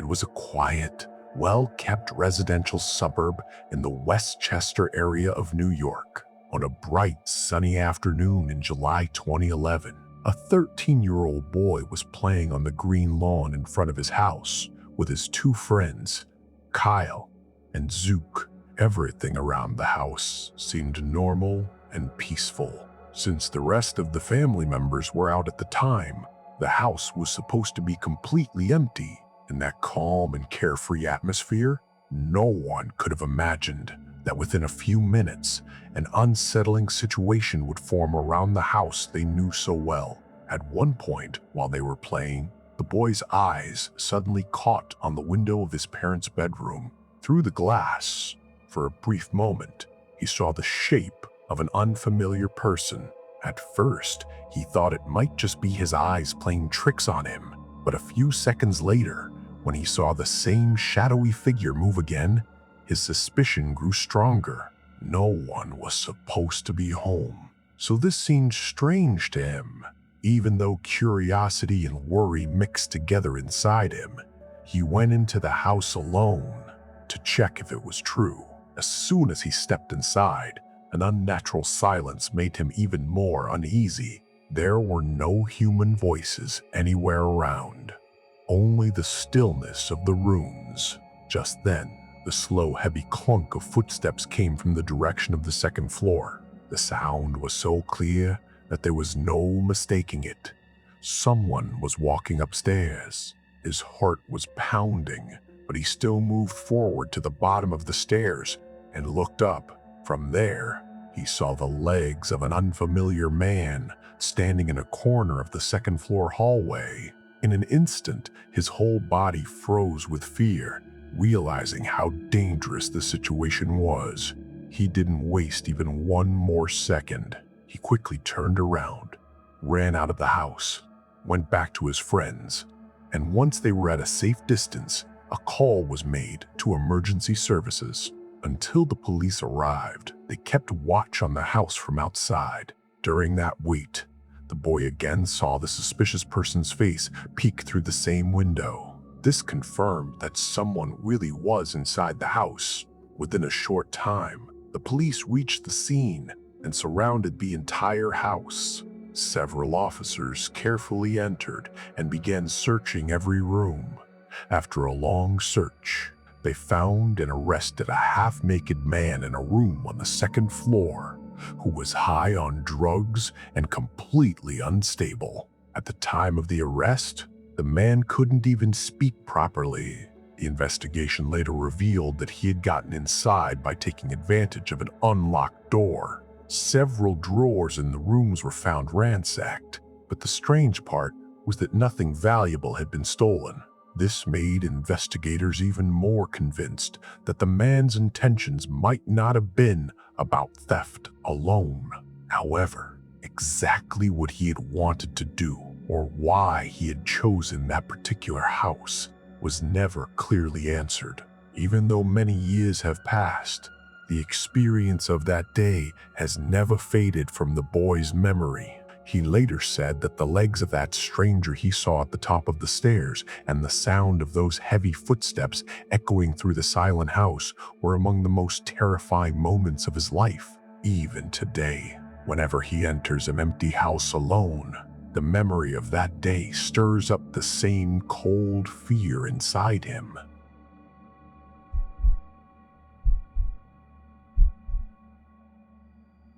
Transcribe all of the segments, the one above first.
It was a quiet, well-kept residential suburb in the Westchester area of New York. On a bright, sunny afternoon in July 2011, a 13-year-old boy was playing on the green lawn in front of his house with his two friends, Kyle and Zook. Everything around the house seemed normal and peaceful. Since the rest of the family members were out at the time, the house was supposed to be completely empty. In that calm and carefree atmosphere, no one could have imagined that within a few minutes, an unsettling situation would form around the house they knew so well. At one point, while they were playing, the boy's eyes suddenly caught on the window of his parents' bedroom. Through the glass, for a brief moment, he saw the shape of an unfamiliar person. At first, he thought it might just be his eyes playing tricks on him, but a few seconds later, when he saw the same shadowy figure move again, his suspicion grew stronger. No one was supposed to be home, so this seemed strange to him. Even though curiosity and worry mixed together inside him, he went into the house alone to check if it was true. As soon as he stepped inside, an unnatural silence made him even more uneasy. There were no human voices anywhere around, only the stillness of the rooms. Just then, the slow, heavy clunk of footsteps came from the direction of the second floor. The sound was so clear that there was no mistaking it. Someone was walking upstairs. His heart was pounding, but he still moved forward to the bottom of the stairs and looked up. From there, he saw the legs of an unfamiliar man standing in a corner of the second floor hallway. In an instant, his whole body froze with fear, realizing how dangerous the situation was. He didn't waste even one more second. He quickly turned around, ran out of the house, went back to his friends, and once they were at a safe distance, a call was made to emergency services. Until the police arrived, they kept watch on the house from outside. During that wait, the boy again saw the suspicious person's face peek through the same window. This confirmed that someone really was inside the house. Within a short time, the police reached the scene and surrounded the entire house. Several officers carefully entered and began searching every room. After a long search, they found and arrested a half-naked man in a room on the second floor who was high on drugs and completely unstable. At the time of the arrest, the man couldn't even speak properly. The investigation later revealed that he had gotten inside by taking advantage of an unlocked door. Several drawers in the rooms were found ransacked, but the strange part was that nothing valuable had been stolen. This made investigators even more convinced that the man's intentions might not have been about theft alone. However, exactly what he had wanted to do or why he had chosen that particular house was never clearly answered. Even though many years have passed, the experience of that day has never faded from the boy's memory. He later said that the legs of that stranger he saw at the top of the stairs and the sound of those heavy footsteps echoing through the silent house were among the most terrifying moments of his life. Even today, whenever he enters an empty house alone, the memory of that day stirs up the same cold fear inside him.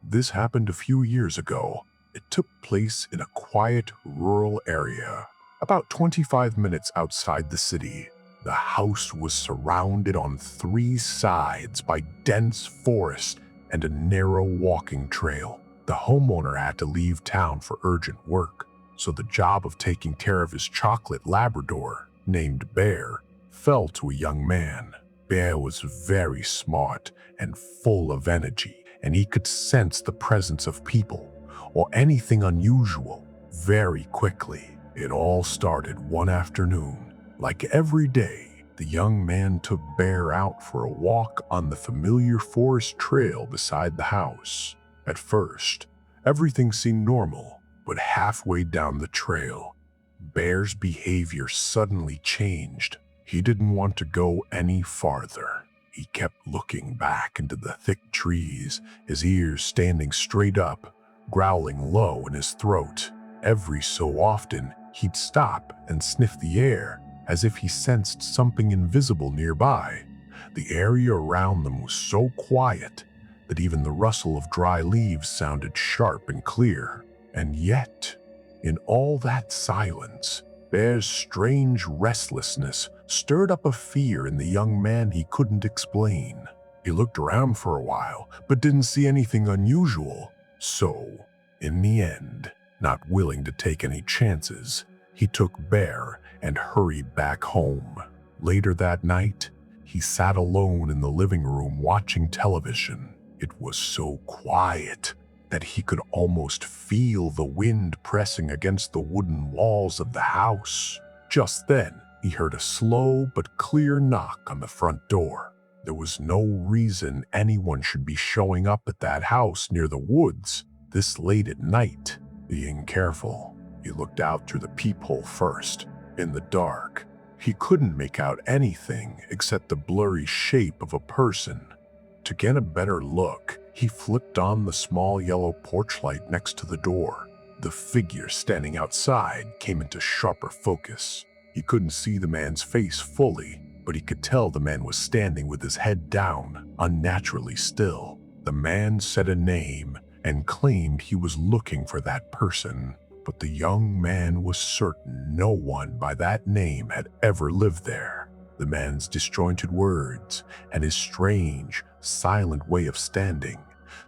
This happened a few years ago. It took place in a quiet, rural area, about 25 minutes outside the city. The house was surrounded on three sides by dense forest and a narrow walking trail. The homeowner had to leave town for urgent work, so the job of taking care of his chocolate Labrador, named Bear, fell to a young man. Bear was very smart and full of energy, and he could sense the presence of people or anything unusual very quickly. It all started one afternoon. Like every day, the young man took Bear out for a walk on the familiar forest trail beside the house. At first, everything seemed normal, but halfway down the trail, Bear's behavior suddenly changed. He didn't want to go any farther. He kept looking back into the thick trees, his ears standing straight up, growling low in his throat. Every so often, he'd stop and sniff the air, as if he sensed something invisible nearby. The area around them was so quiet that even the rustle of dry leaves sounded sharp and clear. And yet, in all that silence, Bear's strange restlessness stirred up a fear in the young man he couldn't explain. He looked around for a while, but didn't see anything unusual. So, in the end, not willing to take any chances, he took Bear and hurried back home. Later that night, he sat alone in the living room watching television. It was so quiet that he could almost feel the wind pressing against the wooden walls of the house. Just then, he heard a slow but clear knock on the front door. There was no reason anyone should be showing up at that house near the woods this late at night. Being careful, he looked out through the peephole first. In the dark, he couldn't make out anything except the blurry shape of a person. To get a better look, he flipped on the small yellow porch light next to the door. The figure standing outside came into sharper focus. He couldn't see the man's face fully, but he could tell the man was standing with his head down, unnaturally still. The man said a name and claimed he was looking for that person, but the young man was certain no one by that name had ever lived there. The man's disjointed words and his strange, silent way of standing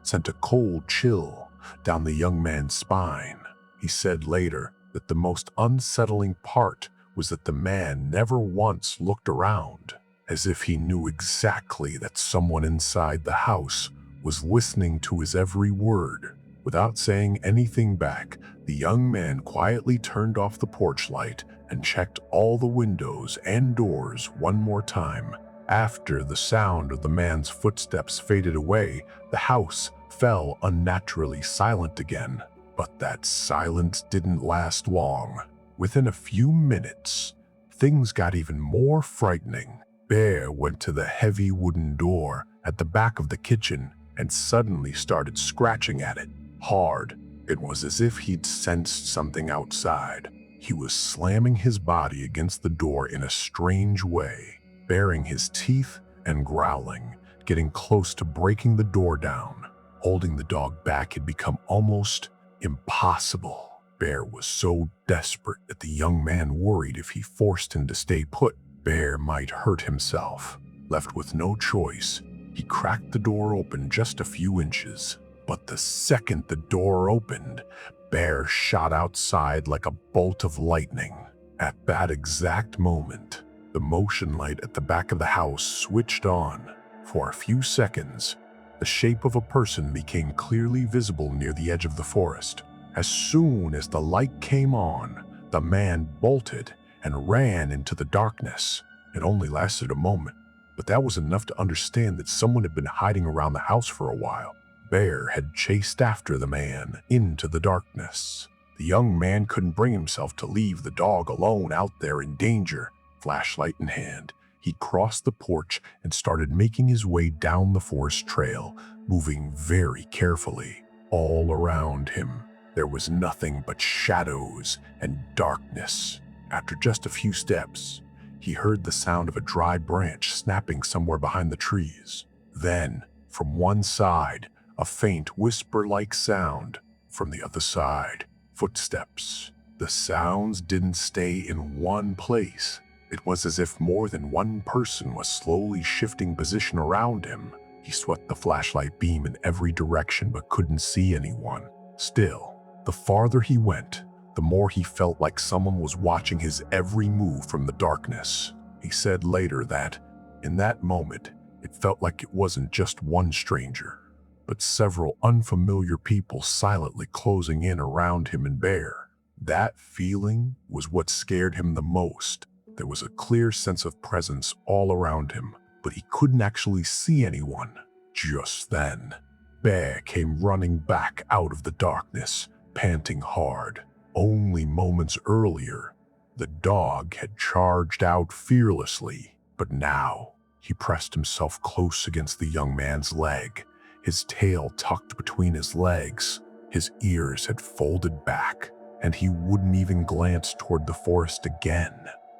sent a cold chill down the young man's spine. He said later that the most unsettling part was that the man never once looked around, as if he knew exactly that someone inside the house was listening to his every word. Without saying anything back, the young man quietly turned off the porch light and checked all the windows and doors one more time. After the sound of the man's footsteps faded away, the house fell unnaturally silent again. But that silence didn't last long. Within a few minutes, things got even more frightening. Bear went to the heavy wooden door at the back of the kitchen and suddenly started scratching at it, hard. It was as if he'd sensed something outside. He was slamming his body against the door in a strange way, baring his teeth and growling, getting close to breaking the door down. Holding the dog back had become almost impossible. Bear was so desperate that the young man worried if he forced him to stay put, Bear might hurt himself. Left with no choice, he cracked the door open just a few inches. But the second the door opened, Bear shot outside like a bolt of lightning. At that exact moment, the motion light at the back of the house switched on. For a few seconds, the shape of a person became clearly visible near the edge of the forest. As soon as the light came on, the man bolted and ran into the darkness. It only lasted a moment, but that was enough to understand that someone had been hiding around the house for a while. Bear had chased after the man into the darkness. The young man couldn't bring himself to leave the dog alone out there in danger. Flashlight in hand, he crossed the porch and started making his way down the forest trail, moving very carefully. All around him, there was nothing but shadows and darkness. After just a few steps, he heard the sound of a dry branch snapping somewhere behind the trees. Then, from one side, a faint whisper-like sound. From the other side, footsteps. The sounds didn't stay in one place. It was as if more than one person was slowly shifting position around him. He swept the flashlight beam in every direction but couldn't see anyone. Still, the farther he went, the more he felt like someone was watching his every move from the darkness. He said later that, in that moment, it felt like it wasn't just one stranger, but several unfamiliar people silently closing in around him and Bear. That feeling was what scared him the most. There was a clear sense of presence all around him, but he couldn't actually see anyone. Just then, Bear came running back out of the darkness, panting hard. Only moments earlier, The dog had charged out fearlessly, but now he pressed himself close against the young man's leg, his tail tucked between his legs. His ears had folded back, and he wouldn't even glance toward the forest again.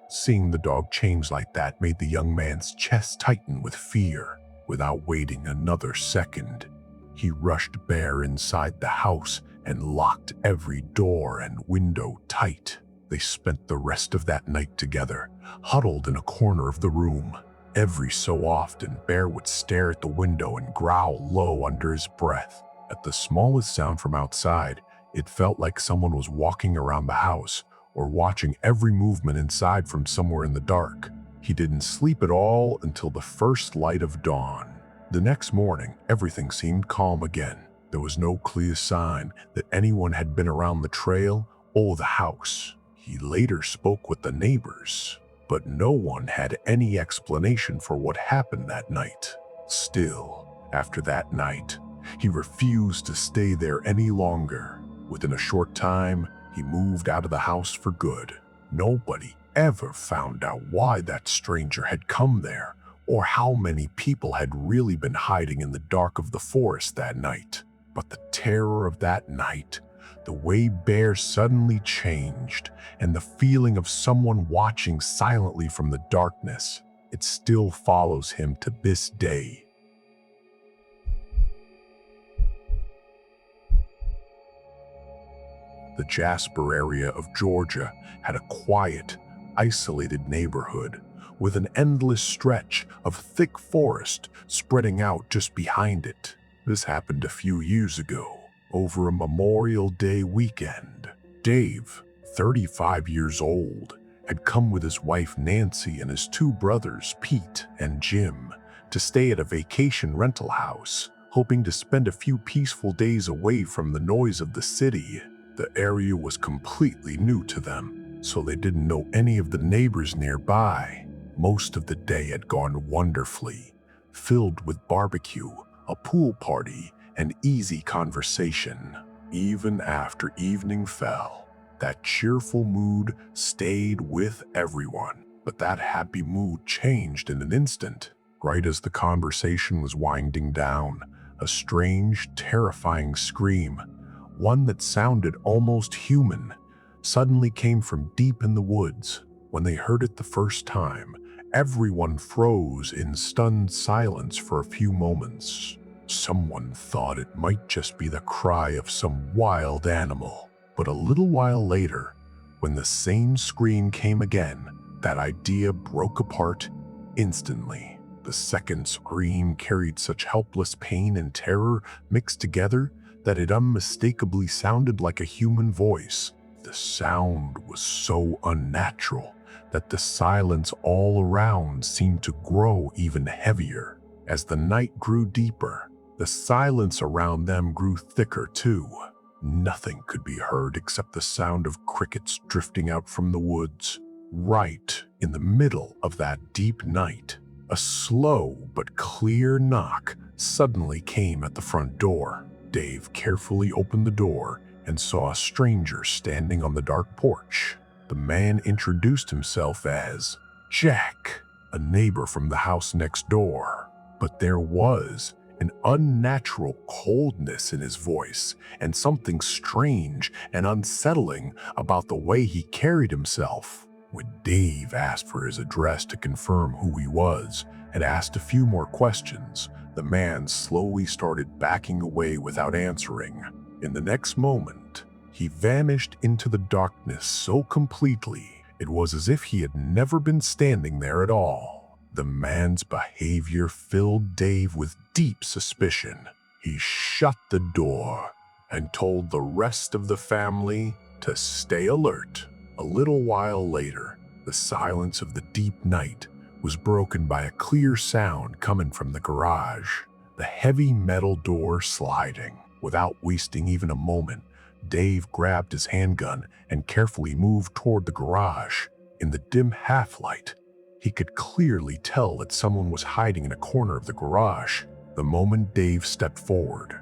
Seeing the dog change like that made the young man's chest tighten with fear. Without waiting another second, he rushed Bear inside the house and locked every door and window tight. They spent the rest of that night together, huddled in a corner of the room. Every so often, Bear would stare at the window and growl low under his breath. At the smallest sound from outside, it felt like someone was walking around the house or watching every movement inside from somewhere in the dark. He didn't sleep at all until the first light of dawn. The next morning, everything seemed calm again. There was no clear sign that anyone had been around the trail or the house. He later spoke with the neighbors, but no one had any explanation for what happened that night. Still, after that night, he refused to stay there any longer. Within a short time, he moved out of the house for good. Nobody ever found out why that stranger had come there or how many people had really been hiding in the dark of the forest that night. But the terror of that night, the way Bear suddenly changed, and the feeling of someone watching silently from the darkness, it still follows him to this day. The Jasper area of Georgia had a quiet, isolated neighborhood with an endless stretch of thick forest spreading out just behind it. This happened a few years ago, over a Memorial Day weekend. Dave, 35 years old, had come with his wife Nancy and his two brothers Pete and Jim to stay at a vacation rental house, hoping to spend a few peaceful days away from the noise of the city. The area was completely new to them, so they didn't know any of the neighbors nearby. Most of the day had gone wonderfully, filled with barbecue, a pool party, and easy conversation. Even after evening fell, that cheerful mood stayed with everyone. But that happy mood changed in an instant. Right as the conversation was winding down, a strange, terrifying scream, one that sounded almost human, suddenly came from deep in the woods. When they heard it the first time, everyone froze in stunned silence for a few moments. Someone thought it might just be the cry of some wild animal. But a little while later, when the same scream came again, that idea broke apart instantly. The second scream carried such helpless pain and terror mixed together that it unmistakably sounded like a human voice. The sound was so unnatural that the silence all around seemed to grow even heavier. As the night grew deeper, the silence around them grew thicker too. Nothing could be heard except the sound of crickets drifting out from the woods. Right in the middle of that deep night, a slow but clear knock suddenly came at the front door. Dave carefully opened the door and saw a stranger standing on the dark porch. The man introduced himself as Jack, a neighbor from the house next door. But there was an unnatural coldness in his voice and something strange and unsettling about the way he carried himself. When Dave asked for his address to confirm who he was and asked a few more questions, the man slowly started backing away without answering. In the next moment, he vanished into the darkness so completely, it was as if he had never been standing there at all. The man's behavior filled Dave with deep suspicion. He shut the door and told the rest of the family to stay alert. A little while later, the silence of the deep night was broken by a clear sound coming from the garage, the heavy metal door sliding. Without wasting even a moment, Dave grabbed his handgun and carefully moved toward the garage. In the dim half-light, he could clearly tell that someone was hiding in a corner of the garage. The moment Dave stepped forward,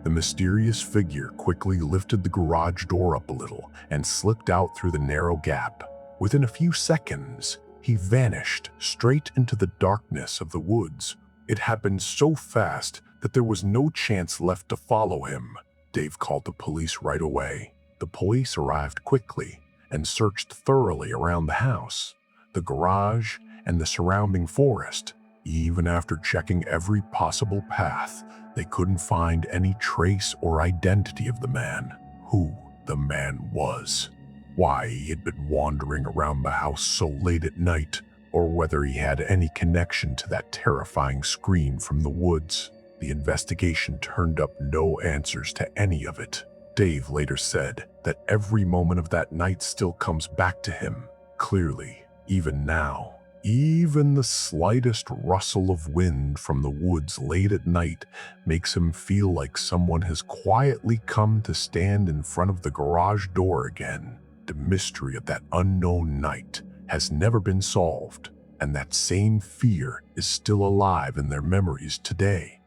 the mysterious figure quickly lifted the garage door up a little and slipped out through the narrow gap. Within a few seconds, he vanished straight into the darkness of the woods. It happened so fast that there was no chance left to follow him. Dave called the police right away. The police arrived quickly and searched thoroughly around the house, the garage, and the surrounding forest. Even after checking every possible path, they couldn't find any trace or identity of the man. Who the man was, why he had been wandering around the house so late at night, or whether he had any connection to that terrifying scream from the woods. The investigation turned up no answers to any of it. Dave later said that every moment of that night still comes back to him clearly, even now. Even the slightest rustle of wind from the woods late at night makes him feel like someone has quietly come to stand in front of the garage door again. The mystery of that unknown night has never been solved, and that same fear is still alive in their memories today.